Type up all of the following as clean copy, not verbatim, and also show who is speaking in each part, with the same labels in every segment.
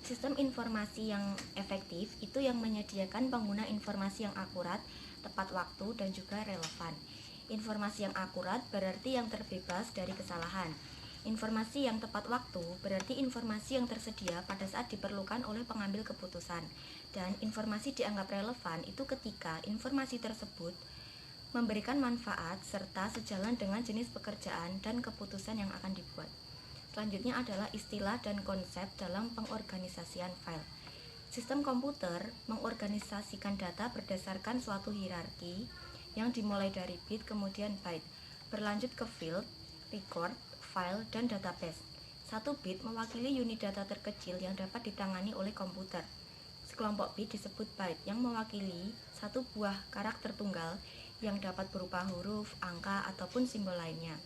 Speaker 1: Sistem informasi yang efektif itu yang menyediakan pengguna informasi yang akurat, tepat waktu, dan juga relevan. Informasi yang akurat berarti yang terbebas dari kesalahan. Informasi yang tepat waktu berarti informasi yang tersedia pada saat diperlukan oleh pengambil keputusan. Dan informasi dianggap relevan itu ketika informasi tersebut memberikan manfaat serta sejalan dengan jenis pekerjaan dan keputusan yang akan dibuat. Selanjutnya adalah istilah dan konsep dalam pengorganisasian file. Sistem komputer mengorganisasikan data berdasarkan suatu hierarki yang dimulai dari bit kemudian byte, berlanjut ke field, record, file, dan database. Satu bit mewakili unit data terkecil yang dapat ditangani oleh komputer. Sekelompok bit disebut byte yang mewakili satu buah karakter tunggal yang dapat berupa huruf, angka, ataupun simbol lainnya.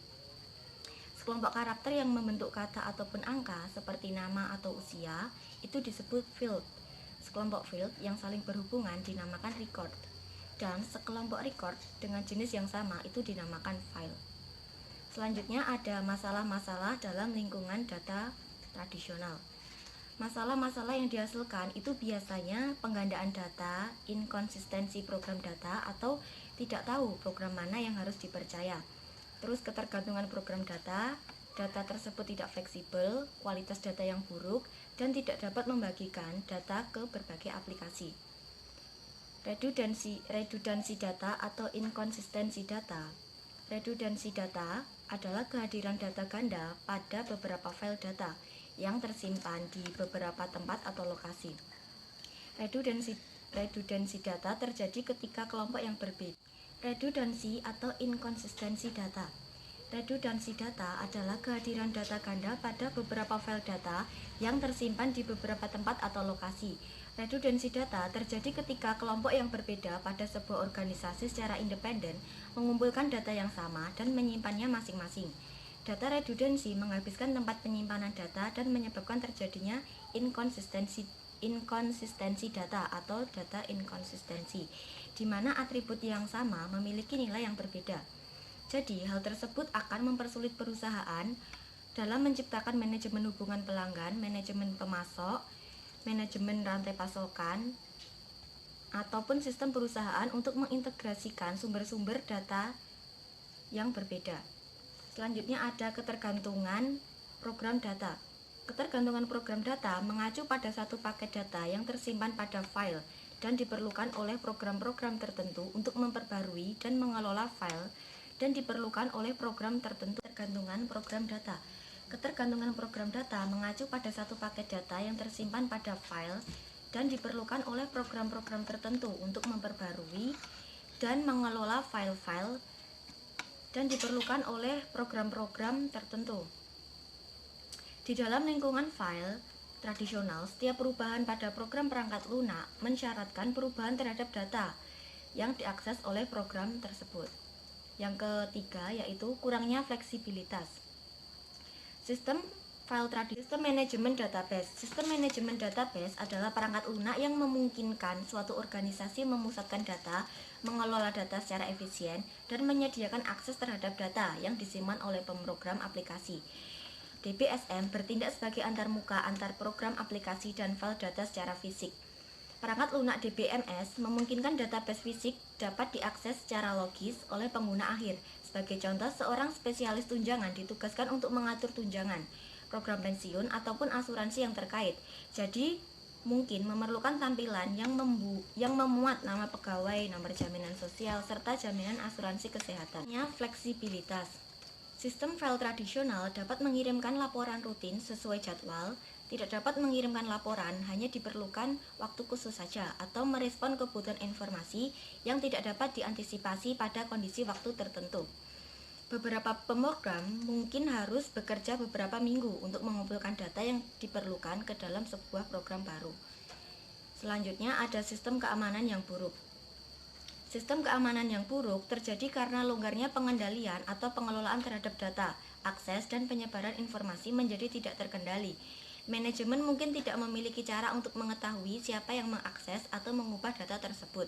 Speaker 1: Sekelompok karakter yang membentuk kata ataupun angka seperti nama atau usia itu disebut field. Sekelompok field yang saling berhubungan dinamakan record. Dan sekelompok record dengan jenis yang sama itu dinamakan file. Selanjutnya ada masalah-masalah dalam lingkungan data tradisional. Masalah-masalah yang dihasilkan itu biasanya penggandaan data, inkonsistensi program data, atau tidak tahu program mana yang harus dipercaya. Terus ketergantungan program data, data tersebut tidak fleksibel, kualitas data yang buruk, dan tidak dapat membagikan data ke berbagai aplikasi. Redundansi data atau inkonsistensi data. Redundansi data adalah kehadiran data ganda pada beberapa file data yang tersimpan di beberapa tempat atau lokasi. Redundansi data terjadi ketika kelompok yang berbeda. Redundansi atau inkonsistensi data. Redundansi data adalah kehadiran data ganda pada beberapa file data yang tersimpan di beberapa tempat atau lokasi. Redundansi data terjadi ketika kelompok yang berbeda pada sebuah organisasi secara independen mengumpulkan data yang sama dan menyimpannya masing-masing. Data redundansi menghabiskan tempat penyimpanan data dan menyebabkan terjadinya inkonsistensi data atau data inkonsistensi, di mana atribut yang sama memiliki nilai yang berbeda. Jadi, hal tersebut akan mempersulit perusahaan dalam menciptakan manajemen hubungan pelanggan, manajemen pemasok, manajemen rantai pasokan, ataupun sistem perusahaan untuk mengintegrasikan sumber-sumber data yang berbeda. Selanjutnya ada ketergantungan program data. Ketergantungan program data mengacu pada satu paket data yang tersimpan pada file dan diperlukan oleh program-program tertentu untuk memperbarui dan mengelola file dan diperlukan oleh program tertentu. Ketergantungan program data. Ketergantungan program data mengacu pada satu paket data yang tersimpan pada file dan diperlukan oleh program-program tertentu untuk memperbarui dan mengelola file-file dan diperlukan oleh program-program tertentu. Di dalam lingkungan file tradisional, setiap perubahan pada program perangkat lunak mensyaratkan perubahan terhadap data yang diakses oleh program tersebut. Yang ketiga yaitu kurangnya fleksibilitas. Sistem manajemen database. Sistem manajemen database adalah perangkat lunak yang memungkinkan suatu organisasi memusatkan data, mengelola data secara efisien, dan menyediakan akses terhadap data yang disimpan oleh pemrogram aplikasi. DBSM bertindak sebagai antarmuka antar program aplikasi dan file data secara fisik. Perangkat lunak DBMS memungkinkan database fisik dapat diakses secara logis oleh pengguna akhir. Sebagai contoh, seorang spesialis tunjangan ditugaskan untuk mengatur tunjangan, program pensiun, ataupun asuransi yang terkait. Jadi, mungkin memerlukan tampilan yang memuat nama pegawai, nomor jaminan sosial, serta jaminan asuransi kesehatan. Fleksibilitas. Sistem file tradisional dapat mengirimkan laporan rutin sesuai jadwal, tidak dapat mengirimkan laporan, hanya diperlukan waktu khusus saja, atau merespon kebutuhan informasi yang tidak dapat diantisipasi pada kondisi waktu tertentu. Beberapa pemrogram mungkin harus bekerja beberapa minggu untuk mengumpulkan data yang diperlukan ke dalam sebuah program baru. Selanjutnya ada sistem keamanan yang buruk. Sistem keamanan yang buruk terjadi karena longgarnya pengendalian atau pengelolaan terhadap data, akses, dan penyebaran informasi menjadi tidak terkendali. Manajemen mungkin tidak memiliki cara untuk mengetahui siapa yang mengakses atau mengubah data tersebut.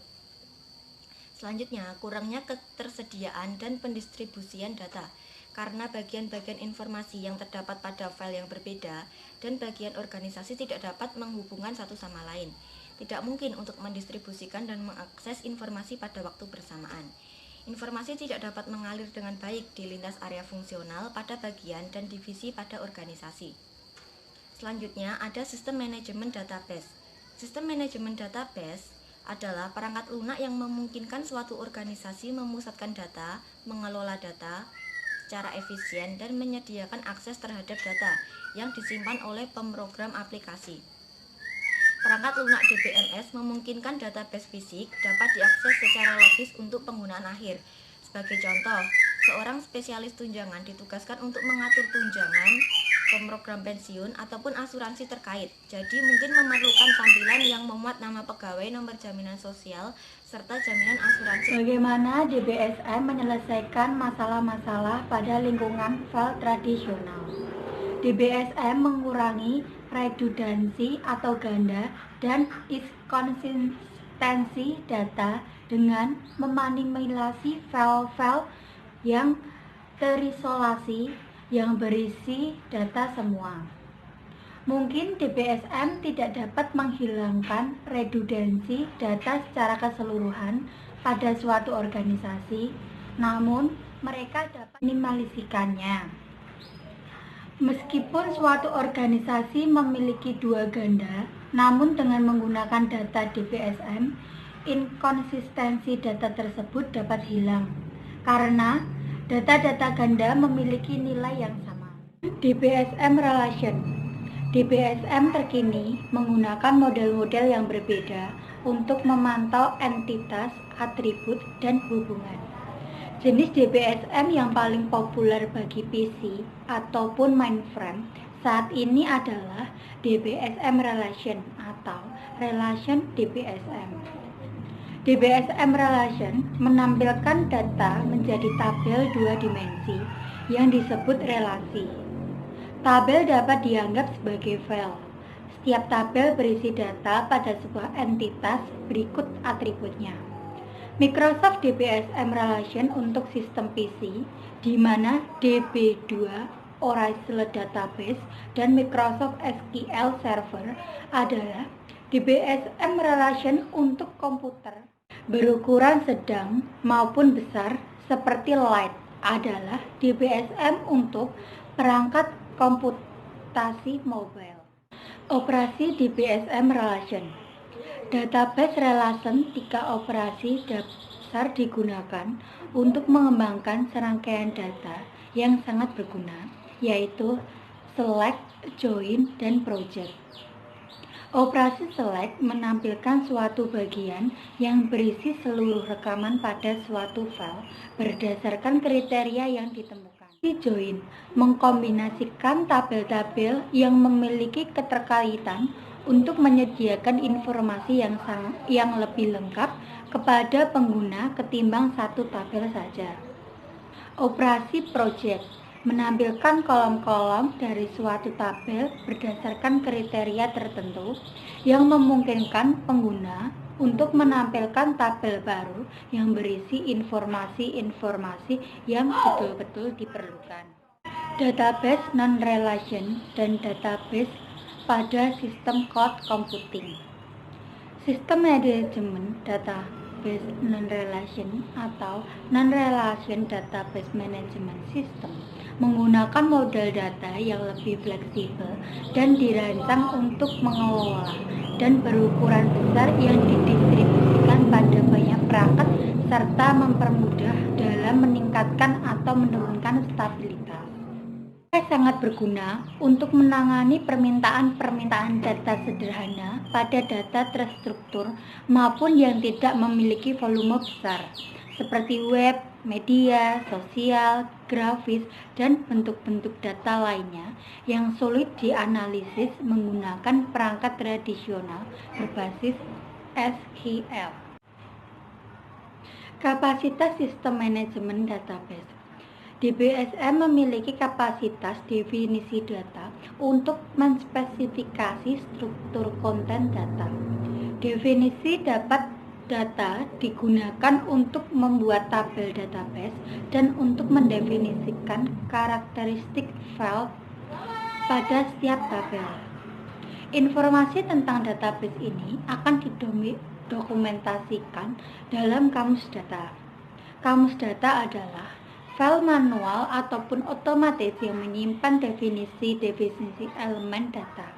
Speaker 1: Selanjutnya, kurangnya ketersediaan dan pendistribusian data. karena bagian-bagian informasi yang terdapat pada file yang berbeda dan bagian organisasi tidak dapat menghubungkan satu sama lain. Tidak mungkin untuk mendistribusikan dan mengakses informasi pada waktu bersamaan. Informasi tidak dapat mengalir dengan baik di lintas area fungsional pada bagian dan divisi pada organisasi. Selanjutnya ada sistem manajemen database. Sistem manajemen database adalah perangkat lunak yang memungkinkan suatu organisasi memusatkan data, mengelola data secara efisien, dan menyediakan akses terhadap data yang disimpan oleh pemrogram aplikasi. Perangkat lunak DBMS memungkinkan database fisik dapat diakses secara logis untuk penggunaan akhir. Sebagai contoh, seorang spesialis tunjangan ditugaskan untuk mengatur tunjangan, pemrogram pensiun, ataupun asuransi terkait. Jadi mungkin memerlukan tampilan yang memuat nama pegawai, nomor jaminan sosial, serta jaminan asuransi.
Speaker 2: Bagaimana DBSM menyelesaikan masalah-masalah pada lingkungan file tradisional? DBSM mengurangi redundansi atau ganda dan inkonsistensi data dengan meminimalisasi file-file yang terisolasi yang berisi data semua. Mungkin DBSM tidak dapat menghilangkan redundansi data secara keseluruhan pada suatu organisasi, namun mereka dapat meminimalisasikannya. Meskipun suatu organisasi memiliki dua ganda, namun dengan menggunakan data DBSM, inkonsistensi data tersebut dapat hilang karena data-data ganda memiliki nilai yang sama. DBSM Relation. DBSM terkini menggunakan model-model yang berbeda untuk memantau entitas, atribut, dan hubungan. Jenis DBSM yang paling populer bagi PC ataupun mainframe saat ini adalah DBSM Relation atau Relation DBSM. DBSM Relation menampilkan data menjadi tabel dua dimensi yang disebut relasi. Tabel dapat dianggap sebagai file. Setiap tabel berisi data pada sebuah entitas, berikut atributnya. Microsoft DBSM Relation untuk sistem PC, di mana DB2 Oracle Database dan Microsoft SQL Server adalah DBSM Relation untuk komputer berukuran sedang maupun besar seperti Light adalah DBSM untuk perangkat komputasi mobile. Operasi DBSM Relation. Database relation 3 operasi dasar digunakan untuk mengembangkan serangkaian data yang sangat berguna, yaitu select, join, dan project. Operasi select menampilkan suatu bagian yang berisi seluruh rekaman pada suatu file berdasarkan kriteria yang ditemukan. Join mengkombinasikan tabel-tabel yang memiliki keterkaitan untuk menyediakan informasi yang lebih lengkap kepada pengguna ketimbang satu tabel saja. Operasi project menampilkan kolom-kolom dari suatu tabel berdasarkan kriteria tertentu yang memungkinkan pengguna untuk menampilkan tabel baru yang berisi informasi-informasi yang betul-betul diperlukan. Database non-relation dan database pada sistem cloud computing. Sistem manajemen database non-relation atau non-relation database management system menggunakan model data yang lebih fleksibel dan dirancang untuk mengelola dan berukuran besar yang didistribusikan pada banyak perangkat serta mempermudah dalam meningkatkan atau menurunkan stabilitas. Sangat berguna untuk menangani permintaan data sederhana pada data terstruktur maupun yang tidak memiliki volume besar, seperti web, media, sosial, grafis, dan bentuk-bentuk data lainnya yang sulit dianalisis menggunakan perangkat tradisional berbasis SQL. Kapasitas sistem manajemen database. DBSM memiliki kapasitas definisi data untuk menspesifikasi struktur konten data. Definisi dapat data digunakan untuk membuat tabel database dan untuk mendefinisikan karakteristik file pada setiap tabel. Informasi tentang database ini akan didokumentasikan dalam kamus data. Kamus data adalah file manual ataupun otomatis yang menyimpan definisi-definisi elemen data.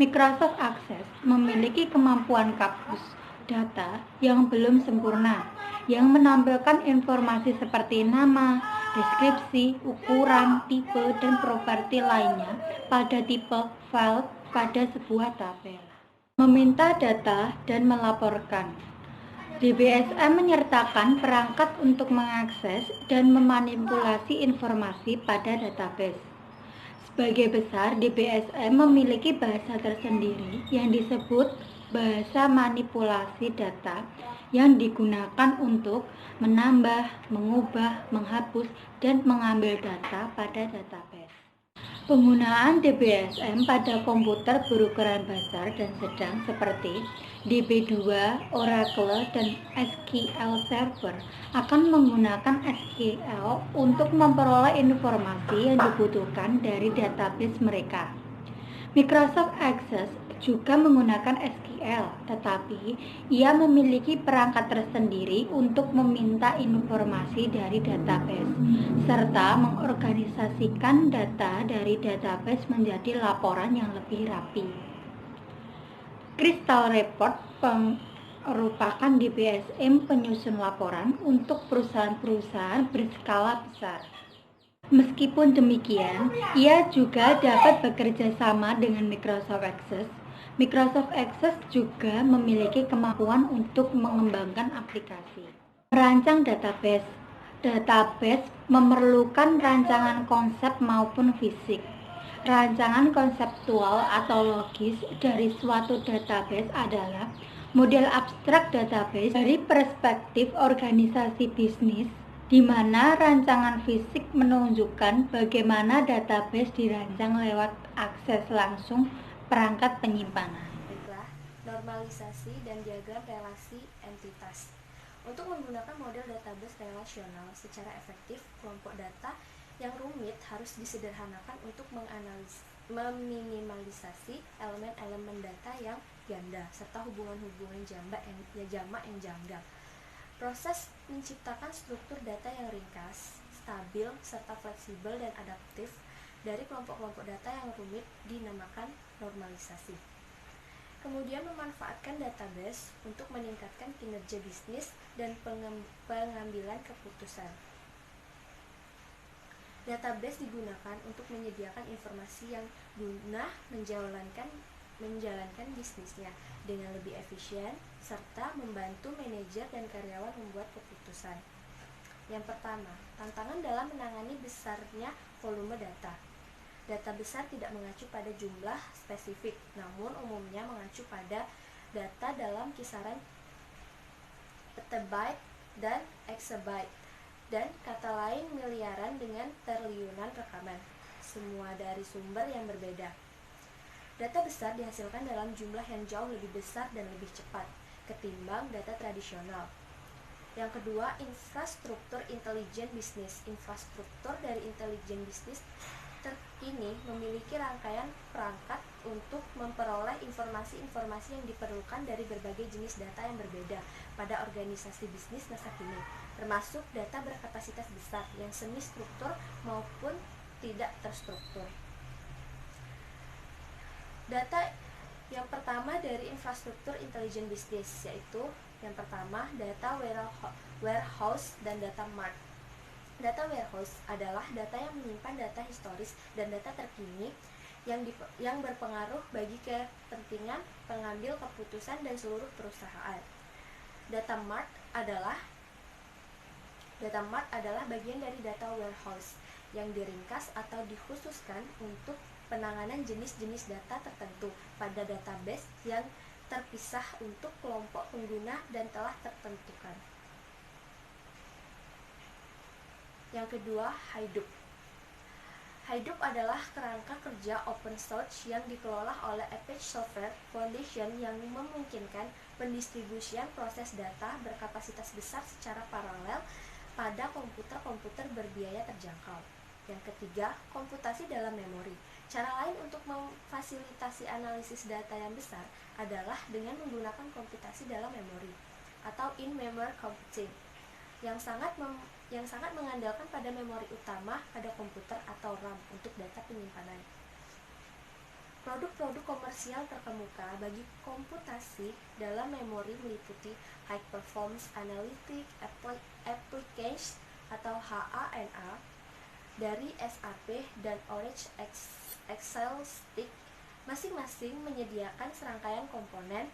Speaker 2: Microsoft Access memiliki kemampuan kamus data yang belum sempurna, yang menampilkan informasi seperti nama, deskripsi, ukuran, tipe, dan properti lainnya pada tipe file pada sebuah tabel. Meminta data dan melaporkan. DBSM menyertakan perangkat untuk mengakses dan memanipulasi informasi pada database. Sebagai besar, DBSM memiliki bahasa tersendiri yang disebut bahasa manipulasi data yang digunakan untuk menambah, mengubah, menghapus, dan mengambil data pada database. Penggunaan DBSM pada komputer berukuran besar dan sedang seperti DB2, Oracle, dan SQL Server akan menggunakan SQL untuk memperoleh informasi yang dibutuhkan dari database mereka. Microsoft Access juga menggunakan SQL, tetapi ia memiliki perangkat tersendiri untuk meminta informasi dari database, serta mengorganisasikan data dari database menjadi laporan yang lebih rapi. Crystal Report merupakan DBSM penyusun laporan untuk perusahaan-perusahaan berskala besar. Meskipun demikian, ia juga dapat bekerja sama dengan Microsoft Access. Microsoft Access juga memiliki kemampuan untuk mengembangkan aplikasi. Merancang database. Database memerlukan rancangan konsep maupun fisik. Rancangan konseptual atau logis dari suatu database adalah model abstrak database dari perspektif organisasi bisnis, di mana rancangan fisik menunjukkan bagaimana database dirancang lewat akses langsung perangkat penyimpanan.
Speaker 1: Baiklah, normalisasi dan diagram relasi entitas. Untuk menggunakan model database relasional secara efektif, kelompok data yang rumit harus disederhanakan untuk meminimalisasi elemen-elemen data yang ganda serta hubungan-hubungan jamak yang janggal. Proses menciptakan struktur data yang ringkas, stabil, serta fleksibel dan adaptif dari kelompok-kelompok data yang rumit dinamakan normalisasi. Kemudian memanfaatkan database untuk meningkatkan kinerja bisnis dan pengambilan keputusan. Database digunakan untuk menyediakan informasi yang guna menjalankan bisnisnya dengan lebih efisien, serta membantu manajer dan karyawan membuat keputusan. Yang pertama, tantangan dalam menangani besarnya volume data. Data besar tidak mengacu pada jumlah spesifik, namun umumnya mengacu pada data dalam kisaran petabyte dan exabyte, dan kata lain miliaran dengan triliunan rekaman, semua dari sumber yang berbeda. Data besar dihasilkan dalam jumlah yang jauh lebih besar dan lebih cepat ketimbang data tradisional. Yang kedua, infrastruktur intelijen bisnis. Infrastruktur dari intelijen bisnis ini memiliki rangkaian perangkat untuk memperoleh informasi-informasi yang diperlukan dari berbagai jenis data yang berbeda pada organisasi bisnis masa kini, termasuk data berkapasitas besar yang semi struktur maupun tidak terstruktur. Data yang pertama dari infrastruktur intelijen bisnis, yaitu yang pertama data warehouse dan data mart. Data warehouse adalah data yang menyimpan data historis dan data terkini yang berpengaruh bagi kepentingan pengambil keputusan dan seluruh perusahaan. Data mart adalah bagian dari data warehouse yang diringkas atau dikhususkan untuk penanganan jenis-jenis data tertentu pada database yang terpisah untuk kelompok pengguna dan telah tertentukan. Yang kedua, Hadoop.
Speaker 3: Hadoop adalah kerangka kerja open source yang dikelola oleh Apache Software Foundation yang memungkinkan pendistribusian proses data berkapasitas besar secara paralel pada komputer-komputer berbiaya terjangkau. Yang ketiga, komputasi dalam memori. Cara lain untuk memfasilitasi analisis data yang besar adalah dengan menggunakan komputasi dalam memori atau in-memory computing yang sangat mengandalkan pada memori utama pada komputer atau RAM untuk data penyimpanan. Produk-produk komersial terkemuka bagi komputasi dalam memori meliputi High Performance Analytic Applications atau HANA dari SAP dan Oracle Excel Stick, masing-masing menyediakan serangkaian komponen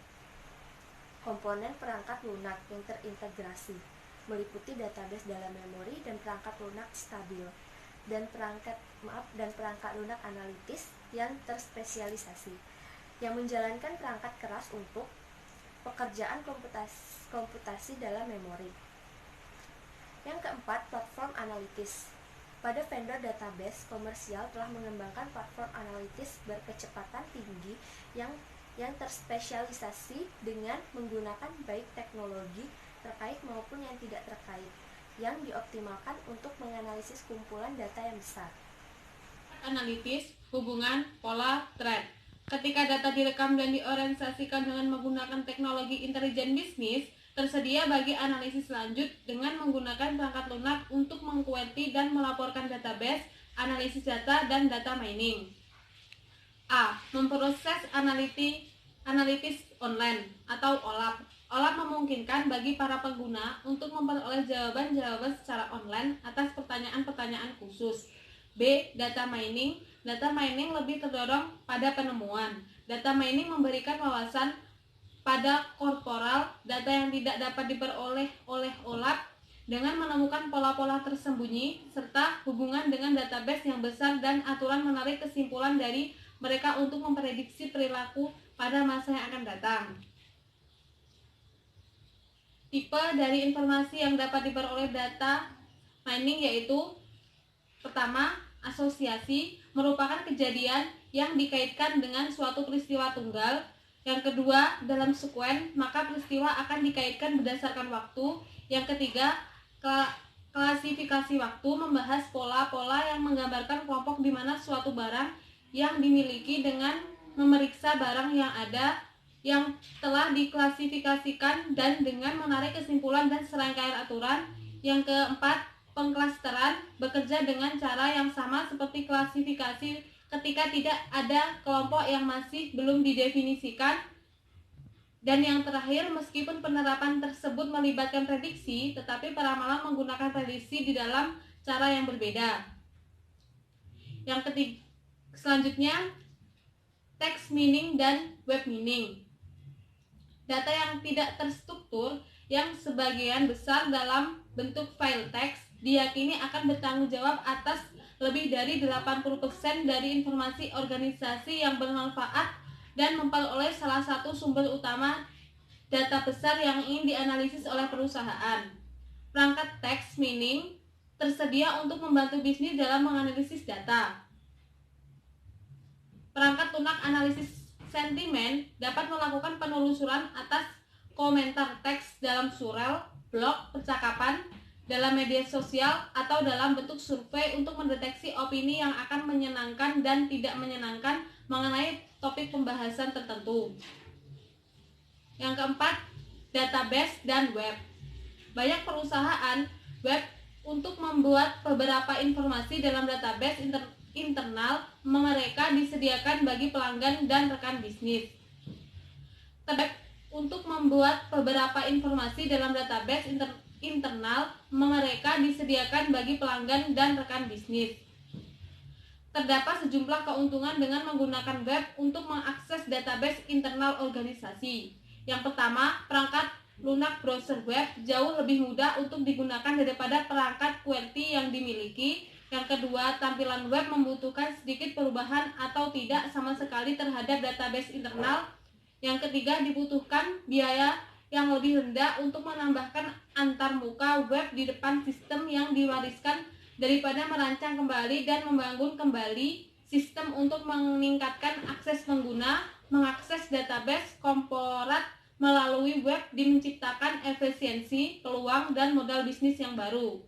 Speaker 3: perangkat lunak yang terintegrasi, meliputi database dalam memori dan perangkat lunak stabil dan perangkat lunak analitis yang terspesialisasi yang menjalankan perangkat keras untuk pekerjaan komputasi dalam memori. Yang keempat, platform analitis. Pada vendor database komersial telah mengembangkan platform analitis berkecepatan tinggi yang terspesialisasi dengan menggunakan baik teknologi terkait maupun yang tidak terkait, yang dioptimalkan untuk menganalisis kumpulan data yang besar.
Speaker 4: Analitis, hubungan, pola, tren. Ketika data direkam dan diorientasikan dengan menggunakan teknologi intelijen bisnis, tersedia bagi analisis lanjut dengan menggunakan perangkat lunak untuk mengkuenti dan melaporkan database, analisis data, dan data mining. A. Memproses analitis online atau OLAP. OLAP memungkinkan bagi para pengguna untuk memperoleh jawaban-jawaban secara online atas pertanyaan-pertanyaan khusus. B. Data mining. Data mining lebih terdorong pada penemuan. Data mining memberikan wawasan pada korporal data yang tidak dapat diperoleh oleh OLAP dengan menemukan pola-pola tersembunyi serta hubungan dengan database yang besar dan aturan menarik kesimpulan dari mereka untuk memprediksi perilaku pada masa yang akan datang. Tipe dari informasi yang dapat diperoleh data mining yaitu: pertama, asosiasi, merupakan kejadian yang dikaitkan dengan suatu peristiwa tunggal. Yang kedua, dalam sekuen, maka peristiwa akan dikaitkan berdasarkan waktu. Yang ketiga, klasifikasi waktu, membahas pola-pola yang menggambarkan kelompok di mana suatu barang yang dimiliki dengan memeriksa barang yang ada yang telah diklasifikasikan dan dengan menarik kesimpulan dan serangkaian aturan. Yang keempat, pengklasteran, bekerja dengan cara yang sama seperti klasifikasi ketika tidak ada kelompok yang masih belum didefinisikan. Dan yang terakhir, meskipun penerapan tersebut melibatkan prediksi, tetapi peramalan menggunakan prediksi di dalam cara yang berbeda. Yang ketiga, selanjutnya, text mining dan web mining. Data yang tidak terstruktur yang sebagian besar dalam bentuk file teks diyakini akan bertanggung jawab atas lebih dari 80% dari informasi organisasi yang bermanfaat dan memperoleh salah satu sumber utama data besar yang ingin dianalisis oleh perusahaan. Perangkat text mining tersedia untuk membantu bisnis dalam menganalisis data. Perangkat lunak analisis sentimen dapat melakukan penelusuran atas komentar teks dalam surel, blog, percakapan, dalam media sosial, atau dalam bentuk survei untuk mendeteksi opini yang akan menyenangkan dan tidak menyenangkan mengenai topik pembahasan tertentu. Yang keempat, database dan web. Banyak perusahaan web untuk membuat beberapa informasi dalam database internal mereka disediakan bagi pelanggan dan rekan bisnis. Untuk membuat beberapa informasi dalam database internal mereka disediakan bagi pelanggan dan rekan bisnis. Terdapat sejumlah keuntungan dengan menggunakan web untuk mengakses database internal organisasi. Yang pertama, perangkat lunak browser web jauh lebih mudah untuk digunakan daripada perangkat QWERTY yang dimiliki. Yang kedua, tampilan web membutuhkan sedikit perubahan atau tidak sama sekali terhadap database internal. Yang ketiga, dibutuhkan biaya yang lebih rendah untuk menambahkan antarmuka web di depan sistem yang diwariskan daripada merancang kembali dan membangun kembali sistem untuk meningkatkan akses pengguna mengakses database korporat melalui web di menciptakan efisiensi, peluang, dan modal bisnis yang baru.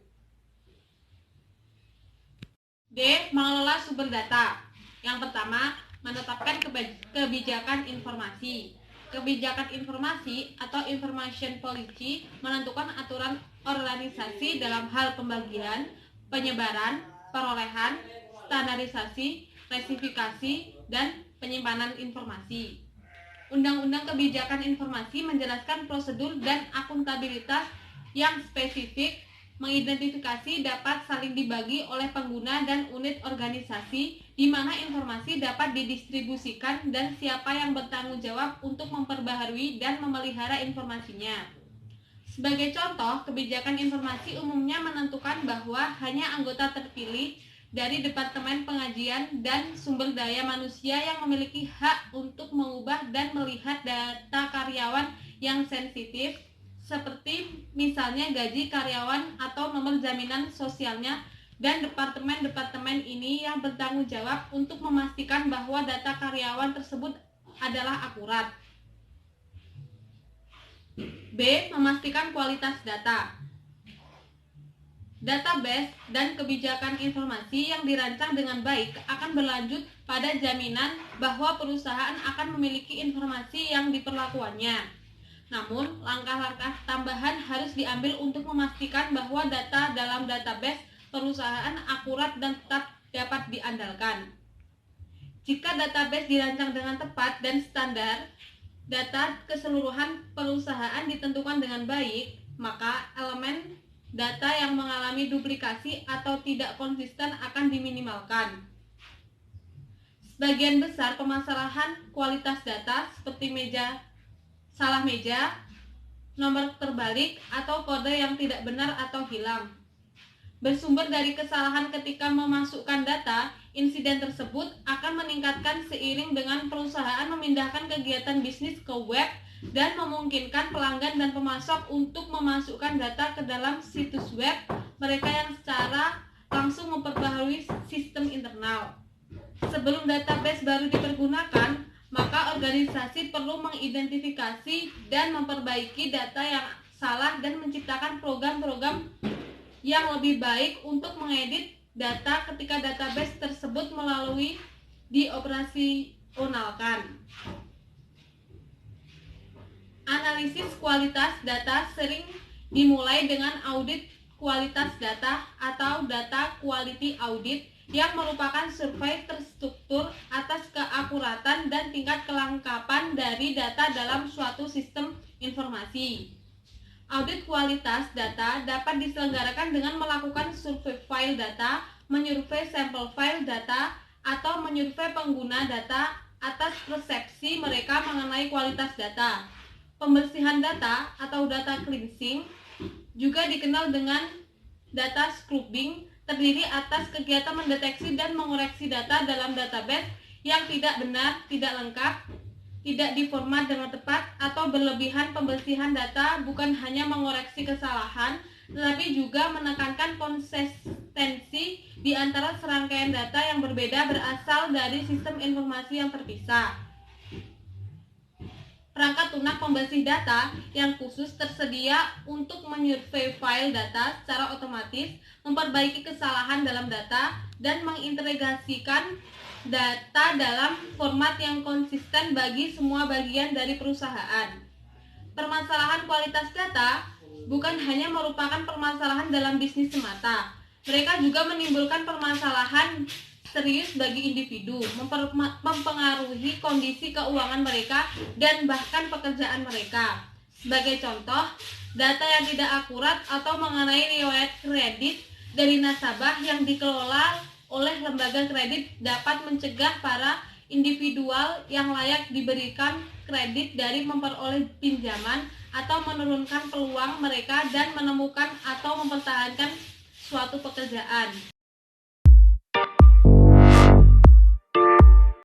Speaker 4: D. Mengelola sumber data. Yang pertama, menetapkan kebijakan informasi. Kebijakan informasi atau information policy menentukan aturan organisasi dalam hal pembagian, penyebaran, perolehan, standarisasi, klasifikasi, dan penyimpanan informasi. Undang-Undang Kebijakan Informasi menjelaskan prosedur dan akuntabilitas yang spesifik, mengidentifikasi dapat saling dibagi oleh pengguna dan unit organisasi, di mana informasi dapat didistribusikan dan siapa yang bertanggung jawab untuk memperbaharui dan memelihara informasinya. Sebagai contoh, kebijakan informasi umumnya menentukan bahwa hanya anggota terpilih dari Departemen Pengajian dan Sumber Daya Manusia yang memiliki hak untuk mengubah dan melihat data karyawan yang sensitif, seperti misalnya gaji karyawan atau nomor jaminan sosialnya, dan departemen-departemen ini yang bertanggung jawab untuk memastikan bahwa data karyawan tersebut adalah akurat. B. Memastikan kualitas data. Database dan kebijakan informasi yang dirancang dengan baik akan berlanjut pada jaminan bahwa perusahaan akan memiliki informasi yang diperlakukannya. Namun, langkah-langkah tambahan harus diambil untuk memastikan bahwa data dalam database perusahaan akurat dan tetap dapat diandalkan. Jika database dirancang dengan tepat dan standar, data keseluruhan perusahaan ditentukan dengan baik, maka elemen data yang mengalami duplikasi atau tidak konsisten akan diminimalkan. Sebagian besar permasalahan kualitas data seperti salah meja, nomor terbalik, atau kode yang tidak benar atau hilang bersumber dari kesalahan ketika memasukkan data. Insiden tersebut akan meningkatkan seiring dengan perusahaan memindahkan kegiatan bisnis ke web dan memungkinkan pelanggan dan pemasok untuk memasukkan data ke dalam situs web mereka yang secara langsung memperbaharui sistem internal. Sebelum database baru dipergunakan, maka organisasi perlu mengidentifikasi dan memperbaiki data yang salah dan menciptakan program-program yang lebih baik untuk mengedit data ketika database tersebut melalui dioperasionalkan. Analisis kualitas data sering dimulai dengan audit kualitas data atau data quality audit yang merupakan survei terstruktur atas keakuratan dan tingkat kelengkapan dari data dalam suatu sistem informasi. Audit kualitas data dapat diselenggarakan dengan melakukan survei file data, menyurvei sampel file data, atau menyurvei pengguna data atas persepsi mereka mengenai kualitas data. Pembersihan data atau data cleansing juga dikenal dengan data scrubbing, terdiri atas kegiatan mendeteksi dan mengoreksi data dalam database yang tidak benar, tidak lengkap, tidak diformat dengan tepat, atau berlebihan. Pembersihan data bukan hanya mengoreksi kesalahan, tetapi juga menekankan konsistensi di antara serangkaian data yang berbeda berasal dari sistem informasi yang terpisah. Perangkat lunak pembersih data yang khusus tersedia untuk menyurvei file data secara otomatis, memperbaiki kesalahan dalam data, dan mengintegrasikan data dalam format yang konsisten bagi semua bagian dari perusahaan. Permasalahan kualitas data bukan hanya merupakan permasalahan dalam bisnis semata. Mereka juga menimbulkan permasalahan serius bagi individu, mempengaruhi kondisi keuangan mereka dan bahkan pekerjaan mereka. Sebagai contoh, data yang tidak akurat atau mengenai riwayat kredit dari nasabah yang dikelola oleh lembaga kredit dapat mencegah para individual yang layak diberikan kredit dari memperoleh pinjaman atau menurunkan peluang mereka dan menemukan atau mempertahankan suatu pekerjaan.